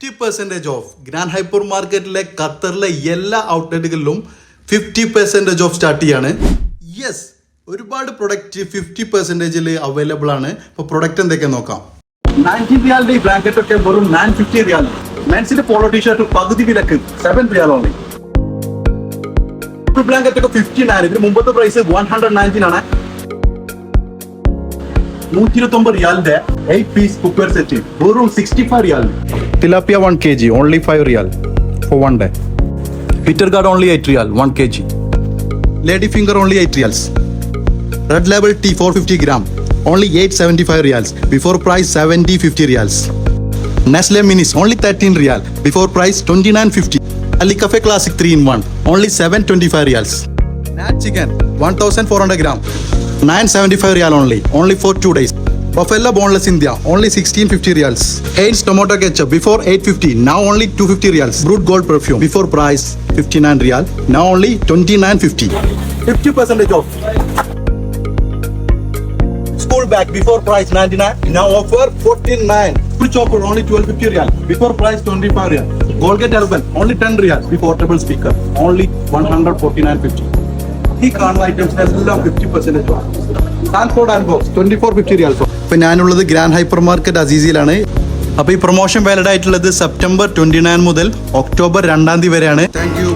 50% of grand hyper മാർക്കറ്റിലെ ഖത്തറിലെ എല്ലാ ഔട്ട്ലെറ്റുകളിലും 50% ഓഫ് സ്റ്റാർട്ട് ചെയ്യാണ്. യെസ്, ഒരുപാട് പ്രൊഡക്റ്റ് 50% അവൈലബിൾ ആണ്. അപ്പോൾ പ്രൊഡക്റ്റ് എന്തൊക്കെ നോക്കാം. 90 റിയാലിന്റെ ഈ ബ്ലാങ്കറ്റ് ഒക്കെ വെറും 950 റിയാൽ. മെൻസിന്റെ പോളോ ടീഷർട്ട് പകുതി വിലക്ക് 7 റിയാൽ ഓൺലി. ബ്ലാങ്കറ്റ് ഒക്കെ 59. ഇതിന് മുമ്പത്തെ പ്രൈസ് 119 ആണ്. 129 റിയാലിന്റെ 8 പീസ് കുക്ക്വെയർ സെറ്റ് വെറും 65 റിയാൽ. Tilapia 1 kg only 5 riyal for 1 day. Bitter gourd only 8 riyal 1 kg. Lady finger only 8 riyals. Red label tea 450 gram only 875 riyals. Before price 70-50 riyals. Nestle minis only 13 riyal. Before price 29.50. Ali Cafe Classic 3 in 1 only 725 riyals. Nat chicken 1400 gram 975 riyal only for 2 days. Buffalo boneless India only 1650 riyals. Heinz tomato ketchup before 850 now only 250 riyals. Brut gold perfume before price 59 riyal now only 29.50. 50% off. School bag before price 99 now offer 49. Free chopper only 1250 riyal before price 25 riyal. Colgate Herbal only 10 riyal. Portable speaker only 149.50. ഈ കാണുന്ന items എല്ലാം 50% of. Transport and box 2450 റിയാൽ. ഇപ്പം ഞാനുള്ളത് grand hyper market അസീസിയിലാണ്. അപ്പോൾ ഈ promotion valid ആയിട്ടുള്ളത് September 29 മുതൽ October 2 വരെയാണ്. Thank you.